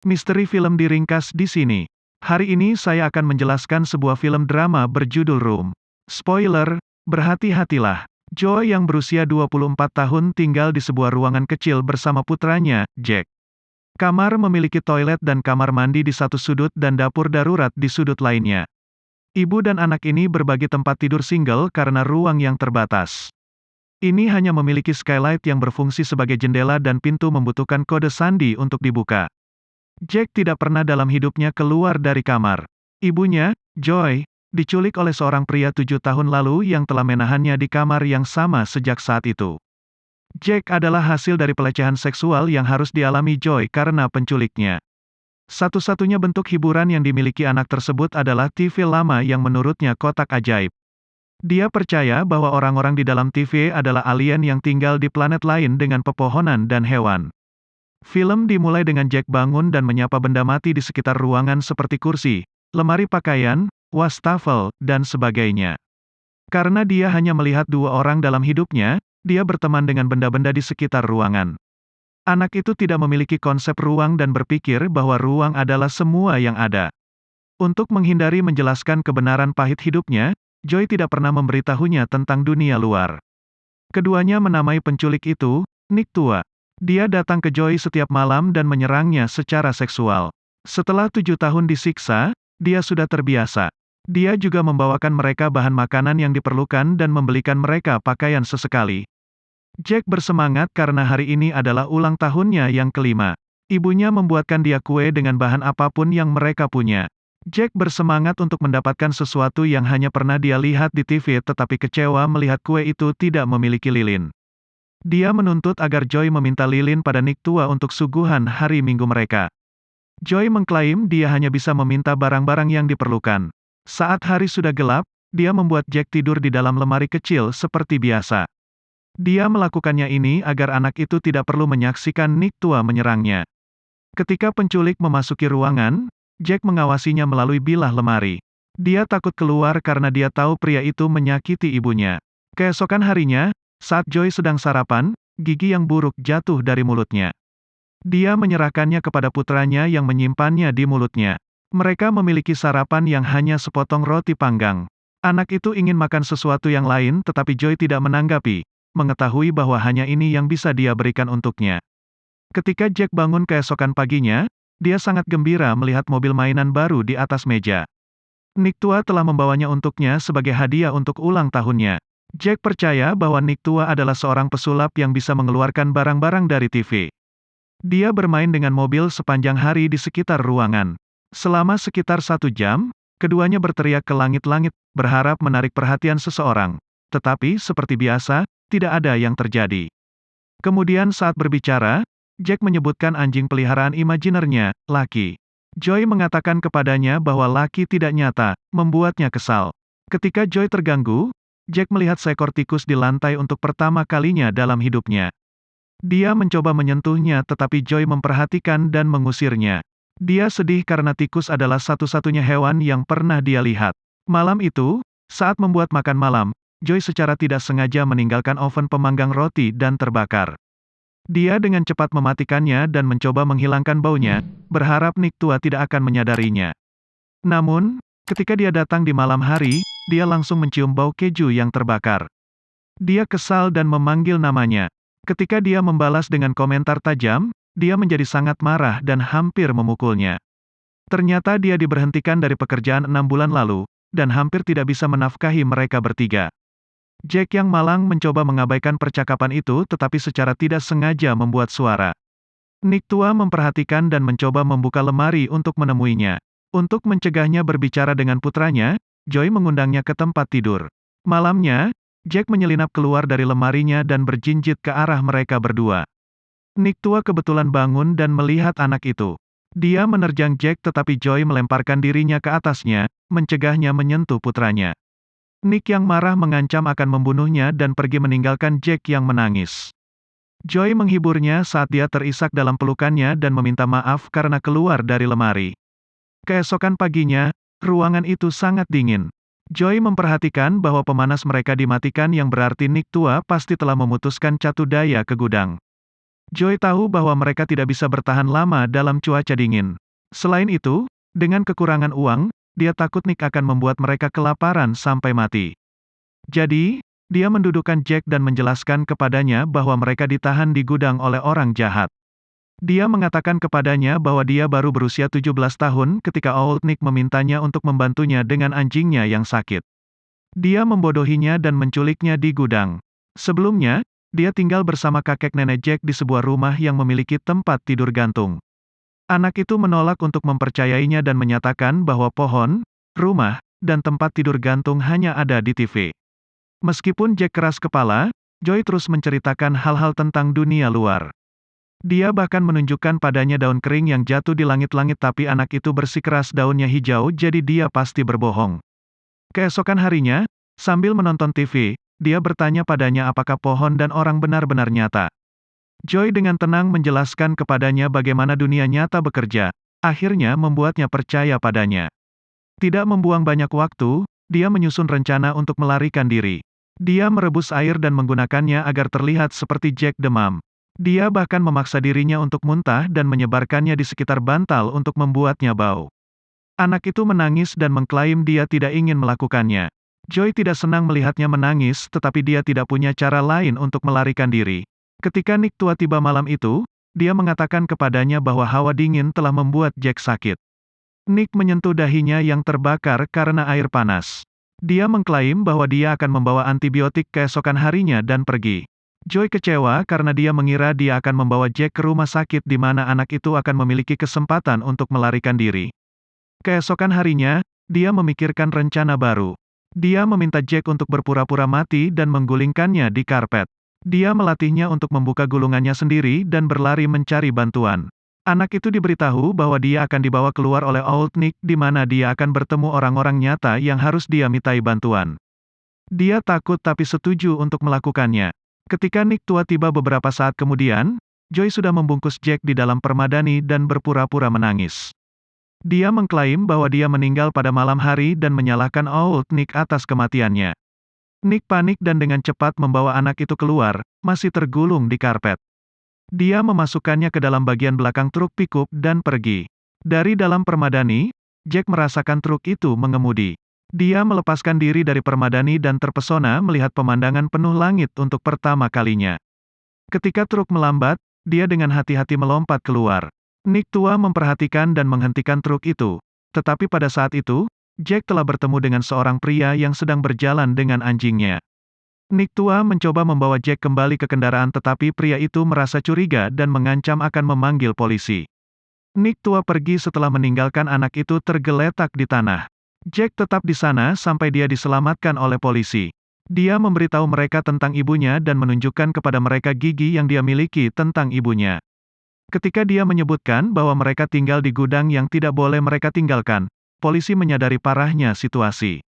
Misteri film diringkas di sini. Hari ini saya akan menjelaskan sebuah film drama berjudul Room. Spoiler, berhati-hatilah. Joy yang berusia 24 tahun tinggal di sebuah ruangan kecil bersama putranya, Jack. Kamar memiliki toilet dan kamar mandi di satu sudut dan dapur darurat di sudut lainnya. Ibu dan anak ini berbagi tempat tidur single karena ruang yang terbatas. Ini hanya memiliki skylight yang berfungsi sebagai jendela dan pintu membutuhkan kode sandi untuk dibuka. Jack tidak pernah dalam hidupnya keluar dari kamar. Ibunya, Joy, diculik oleh seorang pria 7 tahun lalu yang telah menahannya di kamar yang sama sejak saat itu. Jack adalah hasil dari pelecehan seksual yang harus dialami Joy karena penculiknya. Satu-satunya bentuk hiburan yang dimiliki anak tersebut adalah TV lama yang menurutnya kotak ajaib. Dia percaya bahwa orang-orang di dalam TV adalah alien yang tinggal di planet lain dengan pepohonan dan hewan. Film dimulai dengan Jack bangun dan menyapa benda mati di sekitar ruangan seperti kursi, lemari pakaian, wastafel, dan sebagainya. Karena dia hanya melihat 2 orang dalam hidupnya, dia berteman dengan benda-benda di sekitar ruangan. Anak itu tidak memiliki konsep ruang dan berpikir bahwa ruang adalah semua yang ada. Untuk menghindari menjelaskan kebenaran pahit hidupnya, Joy tidak pernah memberitahunya tentang dunia luar. Keduanya menamai penculik itu, Nick tua. Dia datang ke Joy setiap malam dan menyerangnya secara seksual. Setelah 7 tahun disiksa, dia sudah terbiasa. Dia juga membawakan mereka bahan makanan yang diperlukan dan membelikan mereka pakaian sesekali. Jack bersemangat karena hari ini adalah ulang tahunnya yang kelima. Ibunya membuatkan dia kue dengan bahan apapun yang mereka punya. Jack bersemangat untuk mendapatkan sesuatu yang hanya pernah dia lihat di TV tetapi kecewa melihat kue itu tidak memiliki lilin. Dia menuntut agar Joy meminta lilin pada Nick tua untuk suguhan hari Minggu mereka. Joy mengklaim dia hanya bisa meminta barang-barang yang diperlukan. Saat hari sudah gelap, dia membuat Jack tidur di dalam lemari kecil seperti biasa. Dia melakukannya ini agar anak itu tidak perlu menyaksikan Nick tua menyerangnya. Ketika penculik memasuki ruangan, Jack mengawasinya melalui bilah lemari. Dia takut keluar karena dia tahu pria itu menyakiti ibunya. Keesokan harinya, saat Joy sedang sarapan, gigi yang buruk jatuh dari mulutnya. Dia menyerahkannya kepada putranya yang menyimpannya di mulutnya. Mereka memiliki sarapan yang hanya sepotong roti panggang. Anak itu ingin makan sesuatu yang lain tetapi Joy tidak menanggapi, mengetahui bahwa hanya ini yang bisa dia berikan untuknya. Ketika Jack bangun keesokan paginya, dia sangat gembira melihat mobil mainan baru di atas meja. Nick tua telah membawanya untuknya sebagai hadiah untuk ulang tahunnya. Jack percaya bahwa Nick tua adalah seorang pesulap yang bisa mengeluarkan barang-barang dari TV. Dia bermain dengan mobil sepanjang hari di sekitar ruangan. Selama sekitar 1 jam, keduanya berteriak ke langit-langit, berharap menarik perhatian seseorang. Tetapi, seperti biasa, tidak ada yang terjadi. Kemudian saat berbicara, Jack menyebutkan anjing peliharaan imajinernya, Lucky. Joy mengatakan kepadanya bahwa Lucky tidak nyata, membuatnya kesal. Ketika Joy terganggu, Jack melihat seekor tikus di lantai untuk pertama kalinya dalam hidupnya. Dia mencoba menyentuhnya tetapi Joy memperhatikan dan mengusirnya. Dia sedih karena tikus adalah satu-satunya hewan yang pernah dia lihat. Malam itu, saat membuat makan malam, Joy secara tidak sengaja meninggalkan oven pemanggang roti dan terbakar. Dia dengan cepat mematikannya dan mencoba menghilangkan baunya, berharap Nick tua tidak akan menyadarinya. Namun, ketika dia datang di malam hari, dia langsung mencium bau keju yang terbakar. Dia kesal dan memanggil namanya. Ketika dia membalas dengan komentar tajam, dia menjadi sangat marah dan hampir memukulnya. Ternyata dia diberhentikan dari pekerjaan 6 bulan lalu, dan hampir tidak bisa menafkahi mereka bertiga. Jack yang malang mencoba mengabaikan percakapan itu tetapi secara tidak sengaja membuat suara. Nick tua memperhatikan dan mencoba membuka lemari untuk menemuinya. Untuk mencegahnya berbicara dengan putranya, Joy mengundangnya ke tempat tidur. Malamnya, Jack menyelinap keluar dari lemarinya dan berjinjit ke arah mereka berdua. Nick tua kebetulan bangun dan melihat anak itu. Dia menerjang Jack tetapi Joy melemparkan dirinya ke atasnya, mencegahnya menyentuh putranya. Nick yang marah mengancam akan membunuhnya dan pergi meninggalkan Jack yang menangis. Joy menghiburnya saat dia terisak dalam pelukannya dan meminta maaf karena keluar dari lemari. Keesokan paginya, ruangan itu sangat dingin. Joy memperhatikan bahwa pemanas mereka dimatikan yang berarti Nick tua pasti telah memutuskan catu daya ke gudang. Joy tahu bahwa mereka tidak bisa bertahan lama dalam cuaca dingin. Selain itu, dengan kekurangan uang, dia takut Nick akan membuat mereka kelaparan sampai mati. Jadi, dia mendudukkan Jack dan menjelaskan kepadanya bahwa mereka ditahan di gudang oleh orang jahat. Dia mengatakan kepadanya bahwa dia baru berusia 17 tahun ketika Old Nick memintanya untuk membantunya dengan anjingnya yang sakit. Dia membodohinya dan menculiknya di gudang. Sebelumnya, dia tinggal bersama kakek nenek Jack di sebuah rumah yang memiliki tempat tidur gantung. Anak itu menolak untuk mempercayainya dan menyatakan bahwa pohon, rumah, dan tempat tidur gantung hanya ada di TV. Meskipun Jack keras kepala, Joy terus menceritakan hal-hal tentang dunia luar. Dia bahkan menunjukkan padanya daun kering yang jatuh di langit-langit tapi anak itu bersikeras daunnya hijau jadi dia pasti berbohong. Keesokan harinya, sambil menonton TV, dia bertanya padanya apakah pohon dan orang benar-benar nyata. Joy dengan tenang menjelaskan kepadanya bagaimana dunia nyata bekerja, akhirnya membuatnya percaya padanya. Tidak membuang banyak waktu, dia menyusun rencana untuk melarikan diri. Dia merebus air dan menggunakannya agar terlihat seperti Jack demam. Dia bahkan memaksa dirinya untuk muntah dan menyebarkannya di sekitar bantal untuk membuatnya bau. Anak itu menangis dan mengklaim dia tidak ingin melakukannya. Joy tidak senang melihatnya menangis tetapi dia tidak punya cara lain untuk melarikan diri. Ketika Nick tua tiba malam itu, dia mengatakan kepadanya bahwa hawa dingin telah membuat Jack sakit. Nick menyentuh dahinya yang terbakar karena air panas. Dia mengklaim bahwa dia akan membawa antibiotik keesokan harinya dan pergi. Joy kecewa karena dia mengira dia akan membawa Jack ke rumah sakit di mana anak itu akan memiliki kesempatan untuk melarikan diri. Keesokan harinya, dia memikirkan rencana baru. Dia meminta Jack untuk berpura-pura mati dan menggulingkannya di karpet. Dia melatihnya untuk membuka gulungannya sendiri dan berlari mencari bantuan. Anak itu diberitahu bahwa dia akan dibawa keluar oleh Old Nick di mana dia akan bertemu orang-orang nyata yang harus dia mintai bantuan. Dia takut tapi setuju untuk melakukannya. Ketika Nick tua tiba beberapa saat kemudian, Joy sudah membungkus Jack di dalam permadani dan berpura-pura menangis. Dia mengklaim bahwa dia meninggal pada malam hari dan menyalahkan Old Nick atas kematiannya. Nick panik dan dengan cepat membawa anak itu keluar, masih tergulung di karpet. Dia memasukkannya ke dalam bagian belakang truk pickup dan pergi. Dari dalam permadani, Jack merasakan truk itu mengemudi. Dia melepaskan diri dari permadani dan terpesona melihat pemandangan penuh langit untuk pertama kalinya. Ketika truk melambat, dia dengan hati-hati melompat keluar. Nick tua memperhatikan dan menghentikan truk itu. Tetapi pada saat itu, Jack telah bertemu dengan seorang pria yang sedang berjalan dengan anjingnya. Nick tua mencoba membawa Jack kembali ke kendaraan tetapi pria itu merasa curiga dan mengancam akan memanggil polisi. Nick tua pergi setelah meninggalkan anak itu tergeletak di tanah. Jack tetap di sana sampai dia diselamatkan oleh polisi. Dia memberitahu mereka tentang ibunya dan menunjukkan kepada mereka gigi yang dia miliki tentang ibunya. Ketika dia menyebutkan bahwa mereka tinggal di gudang yang tidak boleh mereka tinggalkan, polisi menyadari parahnya situasi.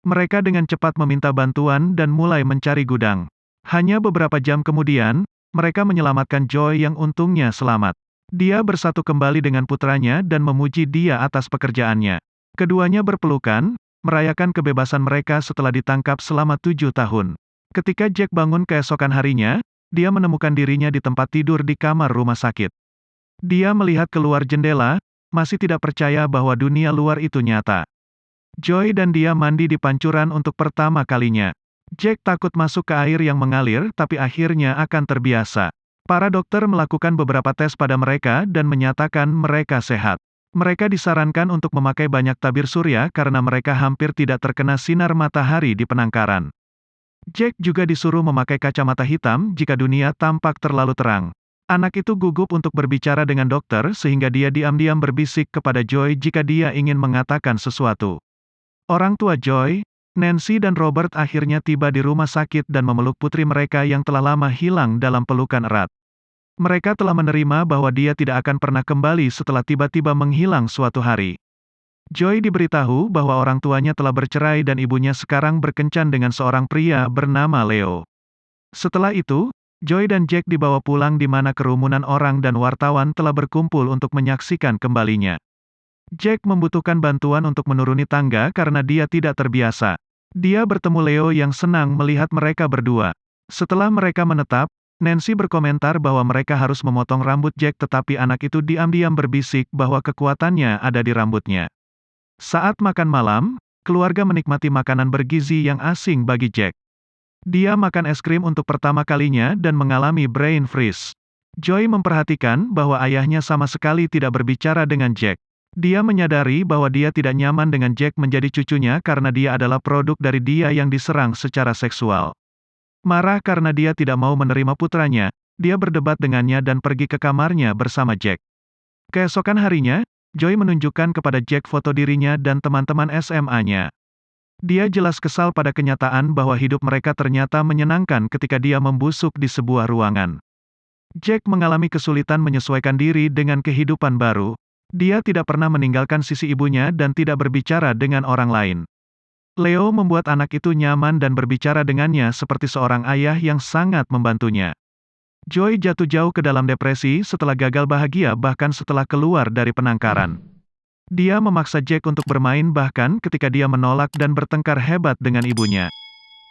Mereka dengan cepat meminta bantuan dan mulai mencari gudang. Hanya beberapa jam kemudian, mereka menyelamatkan Joy yang untungnya selamat. Dia bersatu kembali dengan putranya dan memuji dia atas pekerjaannya. Keduanya berpelukan, merayakan kebebasan mereka setelah ditangkap selama 7 tahun. Ketika Jack bangun keesokan harinya, dia menemukan dirinya di tempat tidur di kamar rumah sakit. Dia melihat keluar jendela, masih tidak percaya bahwa dunia luar itu nyata. Joy dan dia mandi di pancuran untuk pertama kalinya. Jack takut masuk ke air yang mengalir tapi akhirnya akan terbiasa. Para dokter melakukan beberapa tes pada mereka dan menyatakan mereka sehat. Mereka disarankan untuk memakai banyak tabir surya karena mereka hampir tidak terkena sinar matahari di penangkaran. Jack juga disuruh memakai kacamata hitam jika dunia tampak terlalu terang. Anak itu gugup untuk berbicara dengan dokter sehingga dia diam-diam berbisik kepada Joy jika dia ingin mengatakan sesuatu. Orang tua Joy, Nancy dan Robert akhirnya tiba di rumah sakit dan memeluk putri mereka yang telah lama hilang dalam pelukan erat. Mereka telah menerima bahwa dia tidak akan pernah kembali setelah tiba-tiba menghilang suatu hari. Joy diberitahu bahwa orang tuanya telah bercerai dan ibunya sekarang berkencan dengan seorang pria bernama Leo. Setelah itu, Joy dan Jack dibawa pulang di mana kerumunan orang dan wartawan telah berkumpul untuk menyaksikan kembalinya. Jack membutuhkan bantuan untuk menuruni tangga karena dia tidak terbiasa. Dia bertemu Leo yang senang melihat mereka berdua. Setelah mereka menetap, Nancy berkomentar bahwa mereka harus memotong rambut Jack tetapi anak itu diam-diam berbisik bahwa kekuatannya ada di rambutnya. Saat makan malam, keluarga menikmati makanan bergizi yang asing bagi Jack. Dia makan es krim untuk pertama kalinya dan mengalami brain freeze. Joy memperhatikan bahwa ayahnya sama sekali tidak berbicara dengan Jack. Dia menyadari bahwa dia tidak nyaman dengan Jack menjadi cucunya karena dia adalah produk dari dia yang diserang secara seksual. Marah karena dia tidak mau menerima putranya, dia berdebat dengannya dan pergi ke kamarnya bersama Jack. Keesokan harinya, Joy menunjukkan kepada Jack foto dirinya dan teman-teman SMA-nya. Dia jelas kesal pada kenyataan bahwa hidup mereka ternyata menyenangkan ketika dia membusuk di sebuah ruangan. Jack mengalami kesulitan menyesuaikan diri dengan kehidupan baru. Dia tidak pernah meninggalkan sisi ibunya dan tidak berbicara dengan orang lain. Leo membuat anak itu nyaman dan berbicara dengannya seperti seorang ayah yang sangat membantunya. Joy jatuh jauh ke dalam depresi setelah gagal bahagia bahkan setelah keluar dari penangkaran. Dia memaksa Jack untuk bermain bahkan ketika dia menolak dan bertengkar hebat dengan ibunya.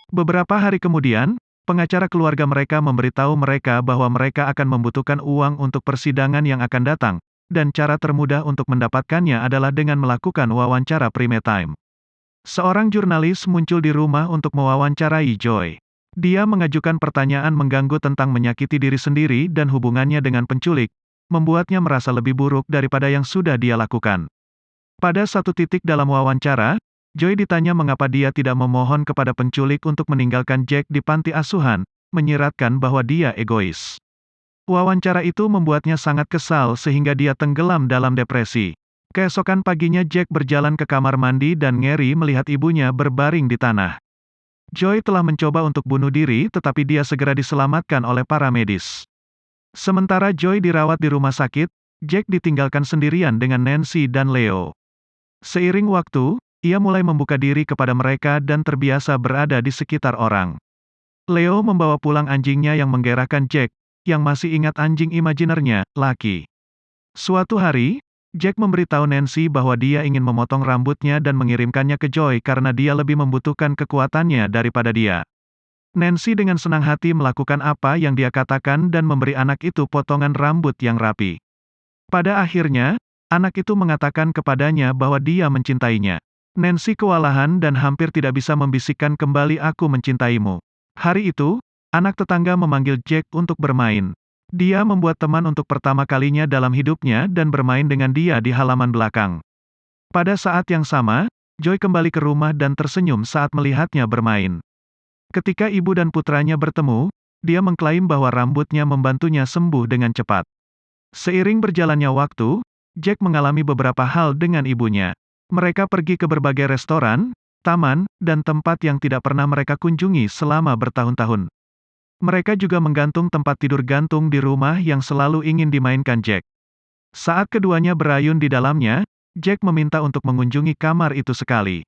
Beberapa hari kemudian, pengacara keluarga mereka memberitahu mereka bahwa mereka akan membutuhkan uang untuk persidangan yang akan datang, dan cara termudah untuk mendapatkannya adalah dengan melakukan wawancara prime time. Seorang jurnalis muncul di rumah untuk mewawancarai Joy. Dia mengajukan pertanyaan mengganggu tentang menyakiti diri sendiri dan hubungannya dengan penculik, membuatnya merasa lebih buruk daripada yang sudah dia lakukan. Pada satu titik dalam wawancara, Joy ditanya mengapa dia tidak memohon kepada penculik untuk meninggalkan Jack di panti asuhan, menyiratkan bahwa dia egois. Wawancara itu membuatnya sangat kesal sehingga dia tenggelam dalam depresi. Keesokan paginya Jack berjalan ke kamar mandi dan ngeri melihat ibunya berbaring di tanah. Joy telah mencoba untuk bunuh diri tetapi dia segera diselamatkan oleh para medis. Sementara Joy dirawat di rumah sakit, Jack ditinggalkan sendirian dengan Nancy dan Leo. Seiring waktu, ia mulai membuka diri kepada mereka dan terbiasa berada di sekitar orang. Leo membawa pulang anjingnya yang menggerakkan Jack, yang masih ingat anjing imajinernya, Lucky. Suatu hari, Jack memberitahu Nancy bahwa dia ingin memotong rambutnya dan mengirimkannya ke Joy karena dia lebih membutuhkan kekuatannya daripada dia. Nancy dengan senang hati melakukan apa yang dia katakan dan memberi anak itu potongan rambut yang rapi. Pada akhirnya, anak itu mengatakan kepadanya bahwa dia mencintainya. Nancy kewalahan dan hampir tidak bisa membisikkan kembali "Aku mencintaimu." Hari itu, anak tetangga memanggil Jack untuk bermain. Dia membuat teman untuk pertama kalinya dalam hidupnya dan bermain dengan dia di halaman belakang. Pada saat yang sama, Joy kembali ke rumah dan tersenyum saat melihatnya bermain. Ketika ibu dan putranya bertemu, dia mengklaim bahwa rambutnya membantunya sembuh dengan cepat. Seiring berjalannya waktu, Jack mengalami beberapa hal dengan ibunya. Mereka pergi ke berbagai restoran, taman, dan tempat yang tidak pernah mereka kunjungi selama bertahun-tahun. Mereka juga menggantung tempat tidur gantung di rumah yang selalu ingin dimainkan Jack. Saat keduanya berayun di dalamnya, Jack meminta untuk mengunjungi kamar itu sekali.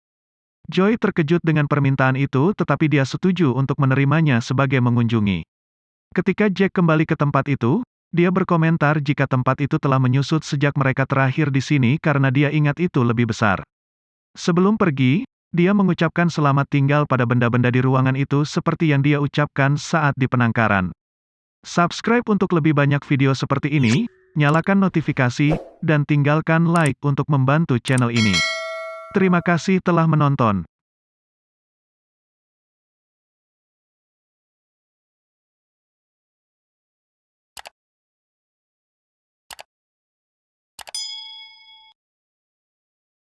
Joy terkejut dengan permintaan itu tetapi dia setuju untuk menerimanya sebagai mengunjungi. Ketika Jack kembali ke tempat itu, dia berkomentar jika tempat itu telah menyusut sejak mereka terakhir di sini karena dia ingat itu lebih besar. Sebelum pergi, dia mengucapkan selamat tinggal pada benda-benda di ruangan itu seperti yang dia ucapkan saat di penangkaran. Subscribe untuk lebih banyak video seperti ini, nyalakan notifikasi, dan tinggalkan like untuk membantu channel ini. Terima kasih telah menonton.